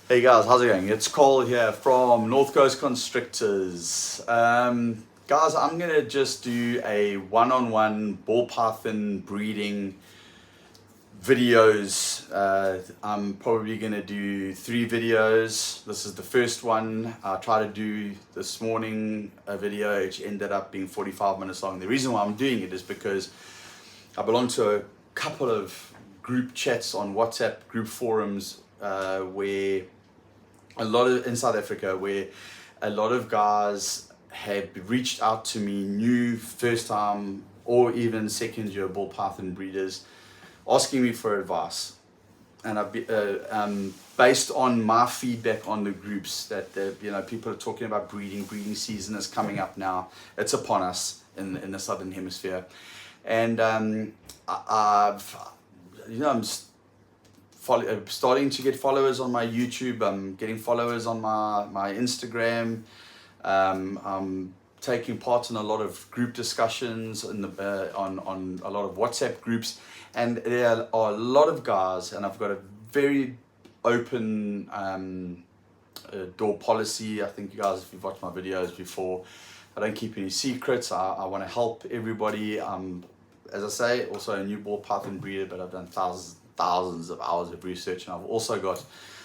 Hey guys, how's it going? It's Cole here from North Coast Constrictors. Guys, I'm gonna just do a one-on-one ball python breeding videos. I'm probably gonna do 3 videos. This is the first one. I tried to do this morning a video which ended up being 45 minutes long. The reason why I'm doing it is because I belong to a couple of group chats on WhatsApp group forums where in South Africa, where a lot of guys have reached out to me, new first time or even second year ball python breeders, asking me for advice. And based on my feedback on the groups that people are talking about breeding season is coming up now. It's upon us in the southern hemisphere, and I'm starting to get followers on my YouTube. I'm getting followers on my Instagram. I'm taking part in a lot of group discussions on a lot of WhatsApp groups, and there are a lot of guys, and I've got a very open door policy. I think you guys, if you've watched my videos before, I don't keep any secrets. I want to help everybody. As I say, also a new ball python breeder, but I've done thousands of hours of research, and I've also got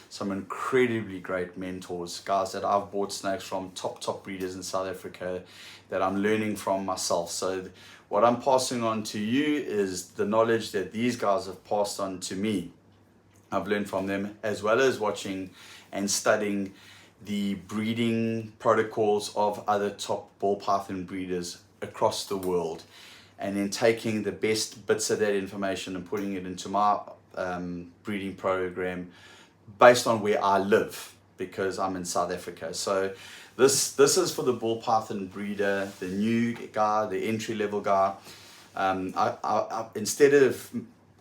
some incredibly great mentors, guys that I've bought snakes from, top breeders in South Africa that I'm learning from myself. So what I'm passing on to you is the knowledge that these guys have passed on to me. I've learned from them, as well as watching and studying the breeding protocols of other top ball python breeders across the world, and then taking the best bits of that information and putting it into my breeding program based on where I live, because I'm in South Africa. So this is for the ball python breeder, the new guy, the entry level guy. I instead of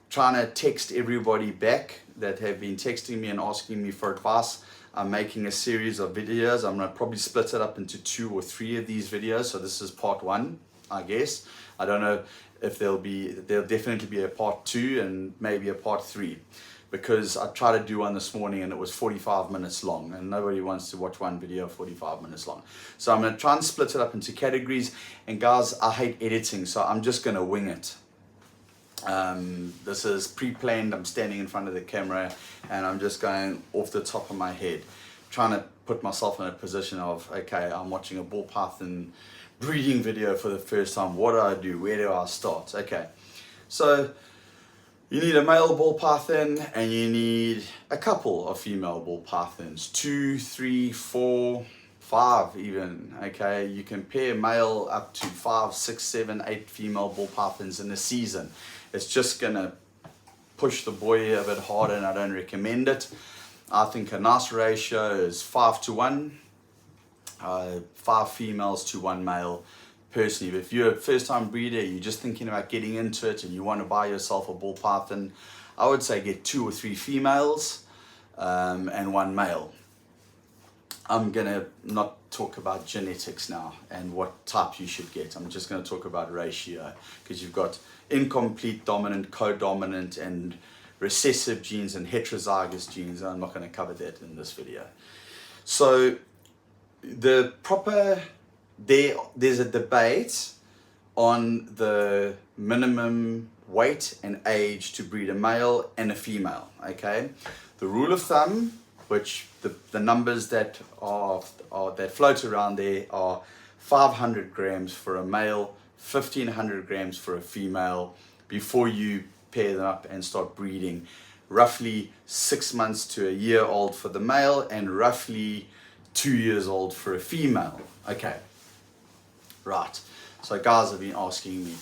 trying to text everybody back that have been texting me and asking me for advice, I'm making a series of videos. I'm gonna probably split it up into 2 or 3 of these videos. So this is part 1, I guess. I don't know if there'll definitely be a part 2 and maybe a part 3, because I tried to do one this morning and it was 45 minutes long, and nobody wants to watch one video 45 minutes long. So I'm going to try and split it up into categories. And guys, I hate editing, so I'm just going to wing it. This is pre-planned. I'm standing in front of the camera and I'm just going off the top of my head, trying to put myself in a position of, okay, I'm watching a ball python breeding video for the first time. What do I do? Where do I start? Okay, so you need a male ball python and you need a couple of female ball pythons, 2, 3, 4, 5 even. Okay, you can pair male up to 5, 6, 7, 8 female ball pythons in a season. It's just gonna push the boy a bit harder, and I don't recommend it. I think a nice ratio is 5 to 1, 5 females to 1 male. Personally, if you're a first-time breeder, you're just thinking about getting into it and you want to buy yourself a ball python, I would say get 2 or 3 females and 1 male. I'm gonna not talk about genetics now and what type you should get. I'm just gonna talk about ratio, because you've got incomplete dominant, codominant, and recessive genes and heterozygous genes. I'm not gonna cover that in this video. So the proper, there's a debate on the minimum weight and age to breed a male and a female. Okay, the rule of thumb, which the numbers that are that float around there, are 500 grams for a male, 1500 grams for a female, before you pair them up and start breeding. Roughly 6 months to a year old for the male, and roughly 2 years old for a female. Okay, right. So guys have been asking me,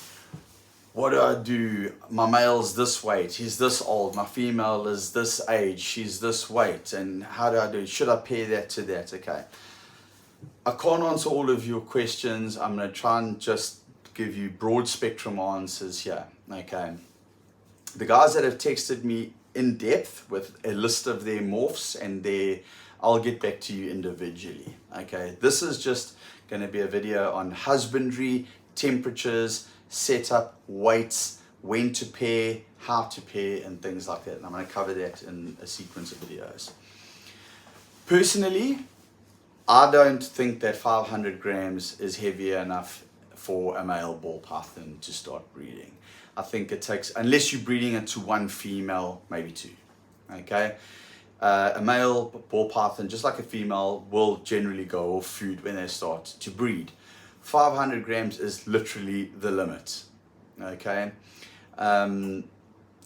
what do I do? My male's this weight, he's this old. My female is this age, she's this weight. And how do I do it? Should I pair that to that? Okay, I can't answer all of your questions. I'm going to try and just give you broad spectrum answers here. Okay, the guys that have texted me in depth with a list of their morphs and I'll get back to you individually. Okay, this is just going to be a video on husbandry, temperatures, setup, weights, when to pair, how to pair, and things like that. And I'm going to cover that in a sequence of videos. Personally, I don't think that 500 grams is heavier enough for a male ball python to start breeding. I think it takes, unless you're breeding it to one female, maybe two. Okay, a male ball python, just like a female, will generally go off food when they start to breed. 500 grams is literally the limit. Okay, and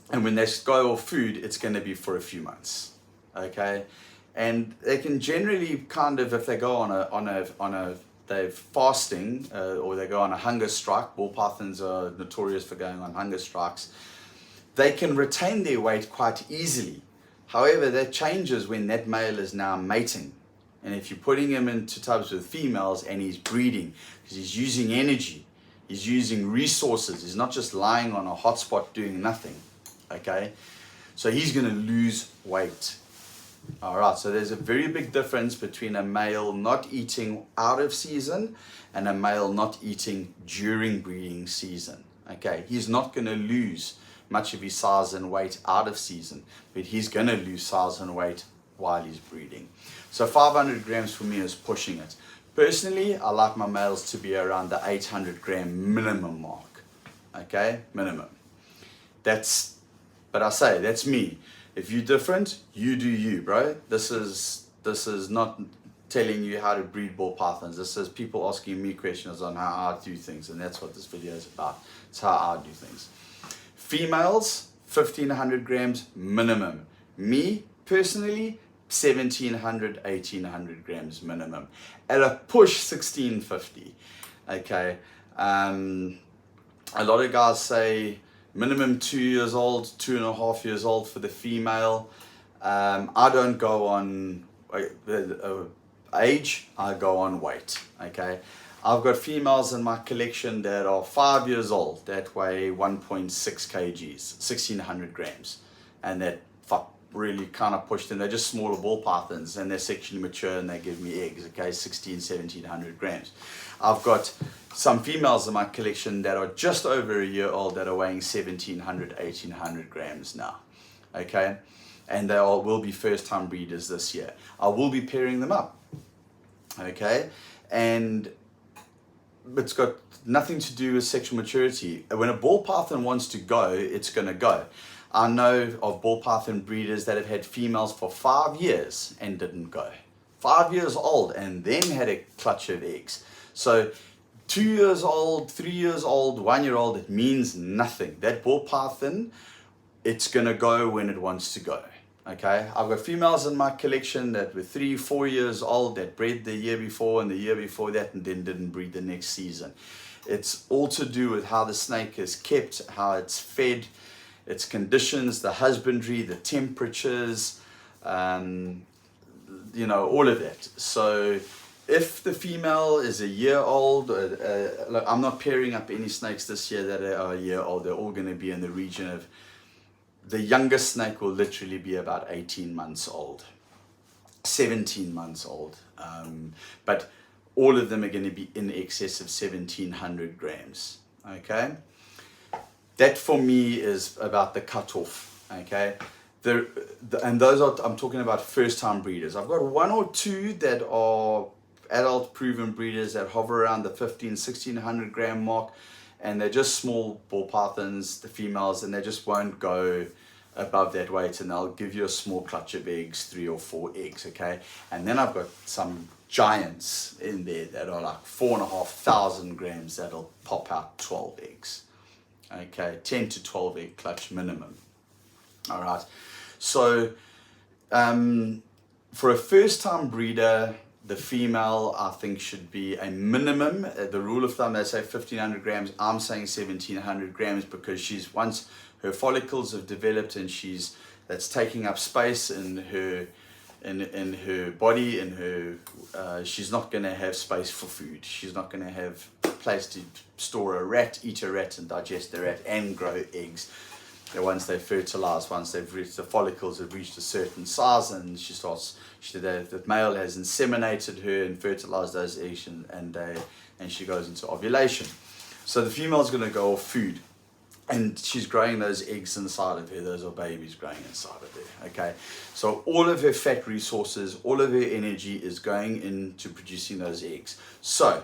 when they go off food, it's going to be for a few months. Okay, and they can generally kind of, if they go on a they're fasting or they go on a hunger strike. Ball pythons are notorious for going on hunger strikes. They can retain their weight quite easily. However, that changes when that male is now mating. And if you're putting him into tubs with females and he's breeding, because he's using energy, he's using resources, he's not just lying on a hot spot doing nothing, okay? So he's going to lose weight. All right, so there's a very big difference between a male not eating out of season and a male not eating during breeding season, okay? He's not going to lose much of his size and weight out of season, but he's going to lose size and weight while he's breeding. So 500 grams for me is pushing it. Personally, I like my males to be around the 800 gram minimum mark, okay? Minimum. But I say, that's me. If you're different, you do you, bro. This is not telling you how to breed ball pythons. This is people asking me questions on how I do things, and that's what this video is about. It's how I do things. Females, 1,500 grams minimum. Me, personally, 1,700, 1,800 grams minimum. At a push, 1,650. Okay. A lot of guys say minimum 2 years old, 2.5 years old for the female. I don't go on age, I go on weight. Okay. I've got females in my collection that are 5 years old that weigh 1.6 kgs, 1,600 grams, and that really kind of pushed them. They're just smaller ball pythons and they're sexually mature and they give me eggs, okay, 1,700 grams. I've got some females in my collection that are just over a year old that are weighing 1,700, 1,800 grams now, okay, and they all will be first time breeders this year. I will be pairing them up, okay, and it's got nothing to do with sexual maturity. When a ball python wants to go, it's going to go. I know of ball python breeders that have had females for 5 years and didn't go. 5 years old and then had a clutch of eggs. So 2 years old, 3 years old, 1 year old, it means nothing. That ball python, it's going to go when it wants to go. Okay, I've got females in my collection that were 3, 4 years old that bred the year before and the year before that and then didn't breed the next season. It's all to do with how the snake is kept, how it's fed, its conditions, the husbandry, the temperatures, you know, all of that. So if the female is a year old, look, I'm not pairing up any snakes this year that are a year old. They're all going to be in the region of, the youngest snake will literally be about 18 months old, 17 months old. But all of them are going to be in excess of 1,700 grams. Okay. That for me is about the cutoff. Okay. And those are, I'm talking about first time breeders. I've got 1 or 2 that are adult proven breeders that hover around the 1,600 gram mark. And they're just small ball pythons, the females, and they just won't go above that weight, and they'll give you a small clutch of eggs, 3 or 4 eggs, okay? And then I've got some giants in there that are like 4,500 grams that'll pop out 12 eggs, okay? 10 to 12 egg clutch minimum, all right? So for a first time breeder, the female, I think, should be a minimum. The rule of thumb, they say 1,500 grams. I'm saying 1,700 grams because she's, once her follicles have developed and that's taking up space in her body, in her, she's not going to have space for food. She's not going to have a place to store a rat, eat a rat and digest the rat and grow eggs. And once they fertilize, once they've reached, the follicles have reached a certain size, and the male has inseminated her and fertilized those eggs, and she goes into ovulation. So the female is going to go off food. and she's growing those eggs inside of her. Those are babies growing inside of her. Okay, so all of her fat resources, all of her energy is going into producing those eggs. So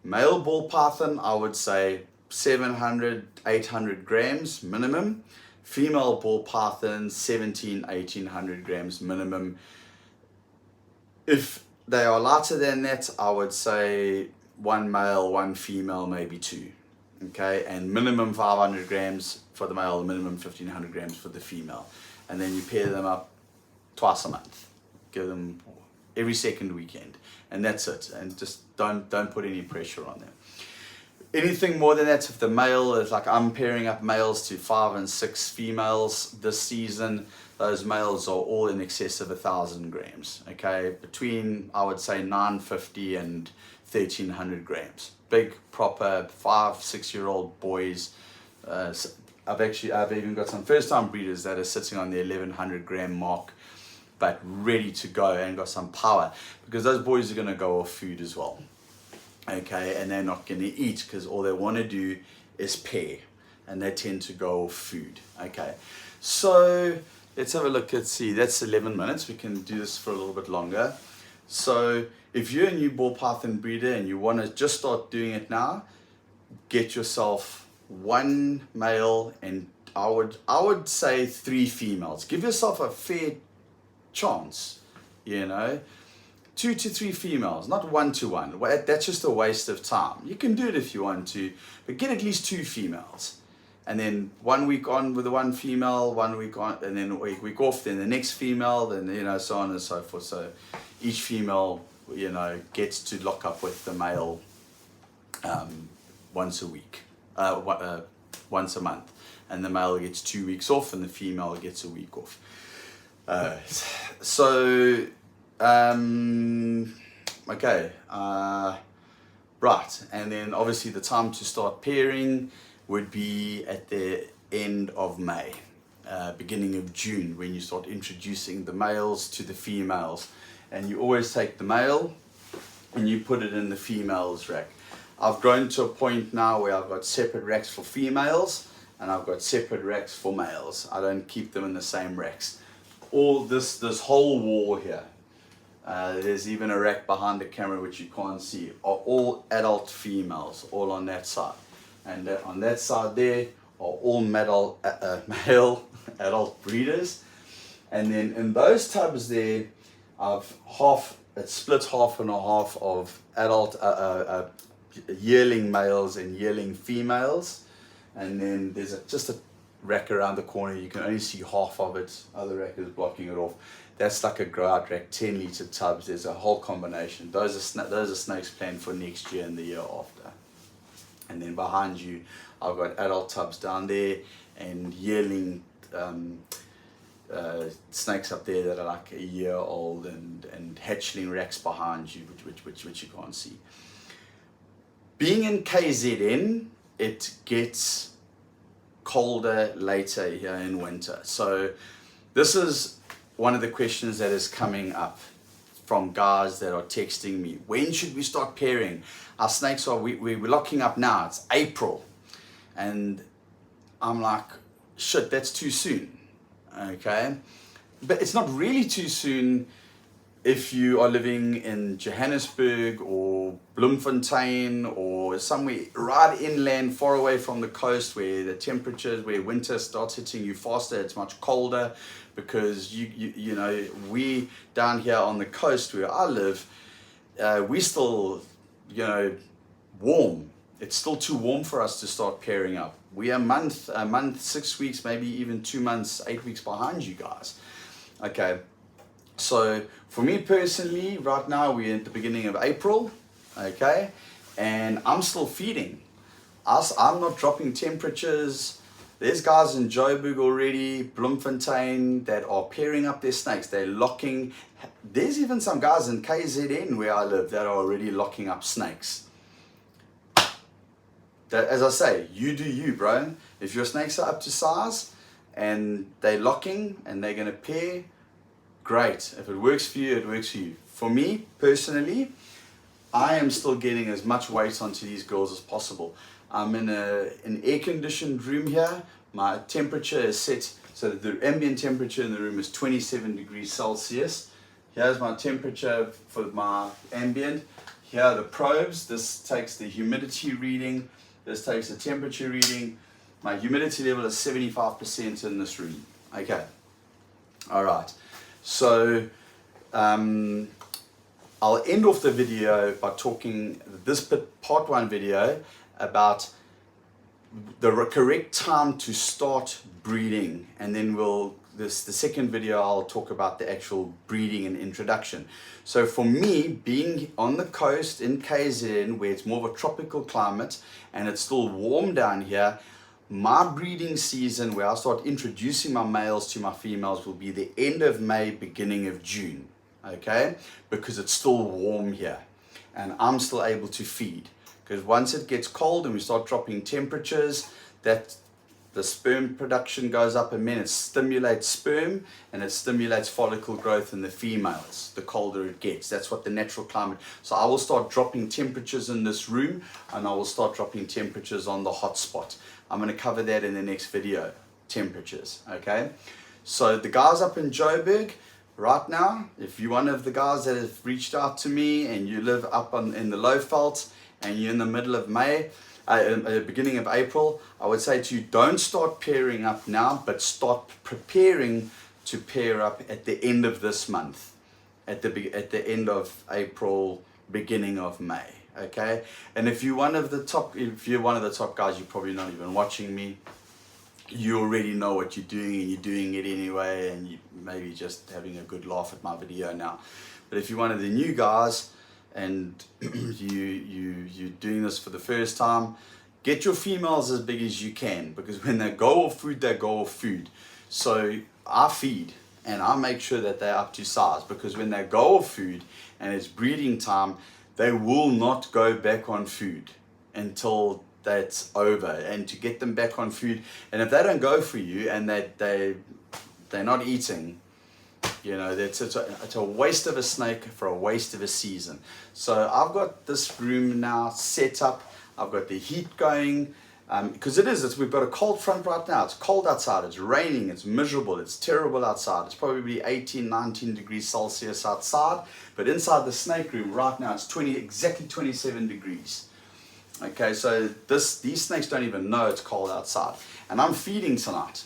male ball python, I would say 700, 800 grams minimum. Female ball python, 1800 grams minimum. If they are lighter than that, I would say one male, one female, maybe two. Okay, and minimum 500 grams for the male, minimum 1500 grams for the female. And then you pair them up twice a month. Give them every second weekend. And that's it. And just don't put any pressure on them. Anything more than that, if the male is like, I'm pairing up males to 5 and 6 females this season, those males are all in excess of 1,000 grams. Okay, between, I would say, 950 and 1,300 grams. Big, proper 5-6-year-old boys. I've even got some first-time breeders that are sitting on the 1,100 gram mark, but ready to go and got some power, because those boys are going to go off food as well. Okay, and they're not going to eat because all they want to do is pair, and they tend to go off food. Okay, so let's have a look. Let's see, that's 11 minutes. We can do this for a little bit longer. So if you're a new ball python breeder and you want to just start doing it now, get yourself one male and I would say 3 females. Give yourself a fair chance, you know. 2 to 3 females, not 1 to 1. That's just a waste of time. You can do it if you want to, but get at least 2 females. And then 1 week on with the 1 female, 1 week on, and then a week off, then the next female, then, you know, so on and so forth. So each female, you know, gets to lock up with the male once a week, once a month. And the male gets 2 weeks off and the female gets a week off. Okay, right, and then obviously the time to start pairing would be at the end of May, beginning of June, when you start introducing the males to the females. And you always take the male and you put it in the females rack. I've grown to a point now where I've got separate racks for females and I've got separate racks for males. I don't keep them in the same racks. All this whole wall here, there's even a rack behind the camera which you can't see, are all adult females, all on that side. And on that side there are all male adult breeders. And then in those tubs there, it's split half and a half of adult yearling males and yearling females. And then there's just a rack around the corner. You can only see half of it. Other rack is blocking it off. That's like a grow out rack, 10 litre tubs. There's a whole combination. Those are snakes planned for next year and the year after. And then behind you, I've got adult tubs down there and yearling snakes up there that are like a year old, and hatchling racks behind you, which you can't see. Being in KZN, it gets colder later here in winter. So this is one of the questions that is coming up from guys that are texting me. When should we start pairing? Our snakes we're locking up now. It's April. And I'm like, shit, that's too soon. Okay. But it's not really too soon if you are living in Johannesburg or Bloemfontein or somewhere right inland, far away from the coast, where the temperatures, where winter starts hitting you faster. It's much colder, because you know, we down here on the coast where I live, we still, you know, warm. It's still too warm for us to start pairing up. We are a month, 6 weeks, maybe even 2 months, 8 weeks behind you guys. Okay, so for me personally, right now we're at the beginning of April, okay, and I'm still feeding. I'm not dropping temperatures. There's guys in Joburg already, Bloemfontein, that are pairing up their snakes. They're locking. There's even some guys in KZN where I live that are already locking up snakes. That, as I say, you do you, bro. If your snakes are up to size and they're locking and they're going to pair, great. If it works for you, it works for you. For me, personally, I am still getting as much weight onto these girls as possible. I'm in an air-conditioned room here. My temperature is set, so that the ambient temperature in the room is 27 degrees Celsius. Here's my temperature for my ambient. Here are the probes. This takes the humidity reading. This takes the temperature reading. My humidity level is 75% in this room. Okay. All right. So I'll end off the video by talking this part 1 video about the correct time to start breeding, and then the second video I'll talk about the actual breeding and introduction. So for me, being on the coast in KZN, where it's more of a tropical climate and it's still warm down here, my breeding season, where I'll start introducing my males to my females, will be the end of May, beginning of June. Okay, because it's still warm here and I'm still able to feed. Because once it gets cold and we start dropping temperatures, that the sperm production goes up, and then it stimulates sperm and it stimulates follicle growth in the females the colder it gets. That's what the natural climate. So I will start dropping temperatures in this room, and I will start dropping temperatures on the hot spot. I'm going to cover that in the next video, temperatures. Okay, so the guys up in Joburg right now, if you're one of the guys that have reached out to me and you live up in the Lowveld and you're in the middle of May, beginning of April, I would say to you, don't start pairing up now, but start preparing to pair up at the end of this month, at the end of April, beginning of May. Okay, and if you're one of the top guys, you're probably not even watching me. You already know what you're doing, and you're doing it anyway, and you maybe just having a good laugh at my video now. But if you're one of the new guys and you're doing this for the first time, get your females as big as you can, because when they go off food, they go off food. So I feed and I make sure that they're up to size, because when they go off food and it's breeding time, they will not go back on food until that's over. And to get them back on food, and if they don't go for you and they're not eating, you know, it's a waste of a snake for a waste of a season. So I've got this room now set up. I've got the heat going, because we've got a cold front right now. It's cold outside, it's raining, it's miserable, it's terrible outside. It's probably 18, 19 degrees Celsius outside, but inside the snake room right now it's exactly 27 degrees. Okay, so these snakes don't even know it's cold outside. And I'm feeding tonight.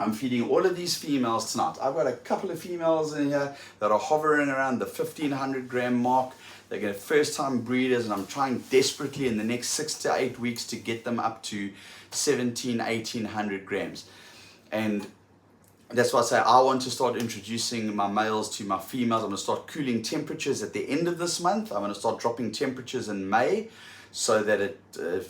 I'm feeding all of these females tonight. I've got a couple of females in here that are hovering around the 1,500 gram mark. They're going to first time breeders, and I'm trying desperately in the next 6 to 8 weeks to get them up to 1,700, 1,800 grams. And that's why I say I want to start introducing my males to my females. I'm going to start cooling temperatures at the end of this month. I'm going to start dropping temperatures in May, so that it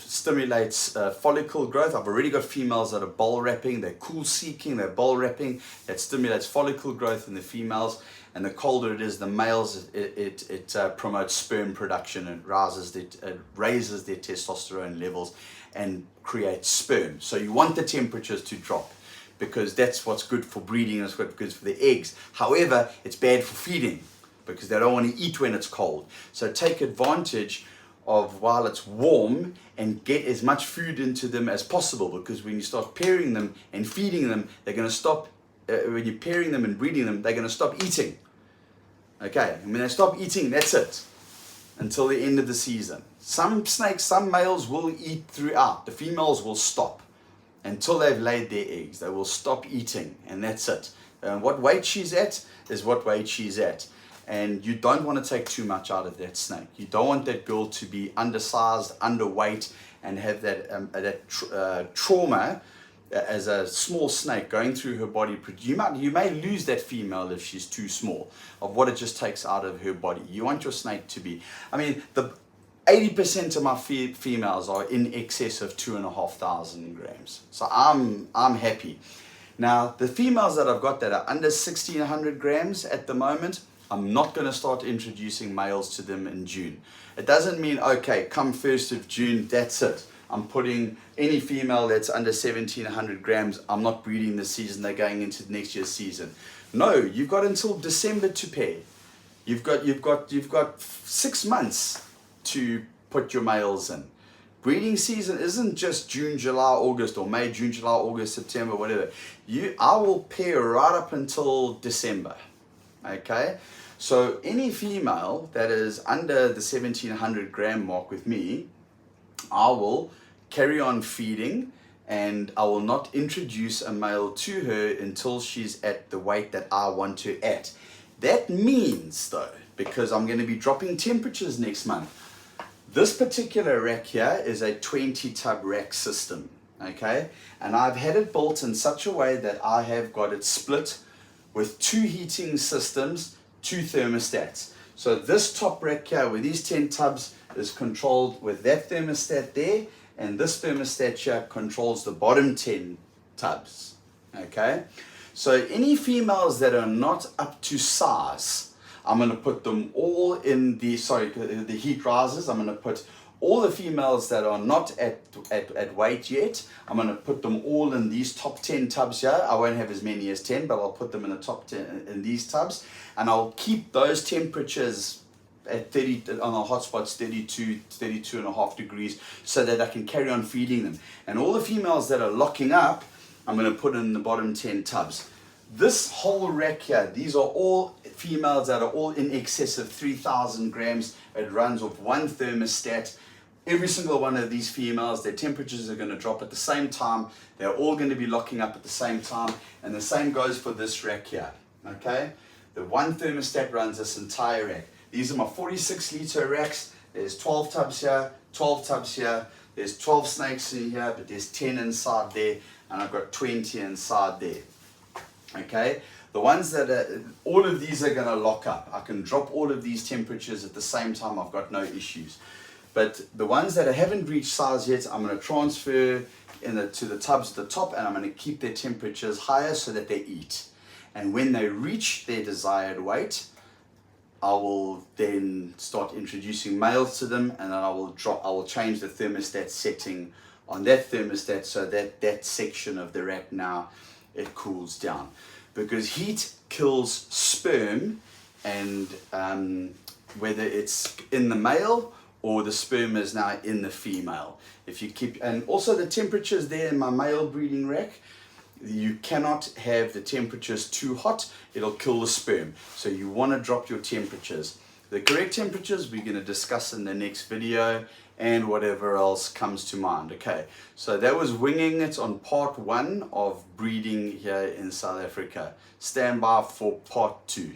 stimulates follicle growth. I've already got females that are ball wrapping, they're cool seeking, they're ball wrapping. That stimulates follicle growth in the females, and the colder it is, the males, it promotes sperm production and raises their testosterone levels and creates sperm. So you want the temperatures to drop, because that's what's good for breeding and it's good for the eggs. However, it's bad for feeding, because they don't want to eat when it's cold. So take advantage of while it's warm and get as much food into them as possible, because when you start pairing them and feeding them, they're going to stop. When you're pairing them and breeding them, they're going to stop eating. Okay, and when they stop eating, that's it until the end of the season. Some snakes, some males will eat throughout. The females will stop until they've laid their eggs. They will stop eating, and that's it. And what weight she's at is what weight she's at. And you don't want to take too much out of that snake. You don't want that girl to be undersized, underweight, and have that trauma as a small snake going through her body. You may lose that female if she's too small, of what it just takes out of her body. You want your snake to be, the 80% of my females are in excess of 2,500 grams. So I'm happy. Now, the females that I've got that are under 1,600 grams at the moment, I'm not going to start introducing males to them in June. It doesn't mean, okay, come 1st of June, that's it. I'm putting any female that's under 1,700 grams, I'm not breeding this season, they're going into next year's season. No, you've got until December to pair. You've got 6 months to put your males in. Breeding season isn't just June, July, August, or May, June, July, August, September, whatever. I will pair right up until December. Okay, so any female that is under the 1700 gram mark with me, I will carry on feeding, and I will not introduce a male to her until she's at the weight that I want her at. That means though, because I'm going to be dropping temperatures next month, this particular rack here is a 20 tub rack system, okay? And I've had it built in such a way that I have got it split with 2 heating systems, 2 thermostats. So this top rack here with these 10 tubs is controlled with that thermostat there, and this thermostat here controls the bottom 10 tubs, okay? So any females that are not up to size, I'm going to put them all in the heat risers. I'm going to put all the females that are not at weight yet. I'm going to put them all in these top 10 tubs here. I won't have as many as 10, but I'll put them in the top 10 in these tubs. And I'll keep those temperatures at 30 on the hot spots, 32 and a half degrees, so that I can carry on feeding them. And all the females that are locking up, I'm going to put in the bottom 10 tubs. This whole rack here, these are all females that are all in excess of 3,000 grams. It runs off one thermostat. Every single one of these females, their temperatures are going to drop at the same time. They're all going to be locking up at the same time. And the same goes for this rack here. Okay? The one thermostat runs this entire rack. These are my 46 liter racks. There's 12 tubs here, 12 tubs here. There's 12 snakes in here, but there's 10 inside there. And I've got 20 inside there. Okay, the ones that are, all of these are going to lock up. I can drop all of these temperatures at the same time. I've got no issues. But the ones that haven't reached size yet, I'm going to transfer to the tubs at the top, and I'm going to keep their temperatures higher so that they eat. And when they reach their desired weight, I will then start introducing males to them, and then I will change the thermostat setting on that thermostat so that that section of the rack now, it cools down, because heat kills sperm, and whether it's in the male or the sperm is now in the female. If you keep, and also the temperatures there in my male breeding rack, you cannot have the temperatures too hot, it'll kill the sperm. So you want to drop your temperatures. The correct temperatures we're going to discuss in the next video, and whatever else comes to mind. Okay, so that was winging it on part 1 of breeding here in South Africa. Stand by for part 2.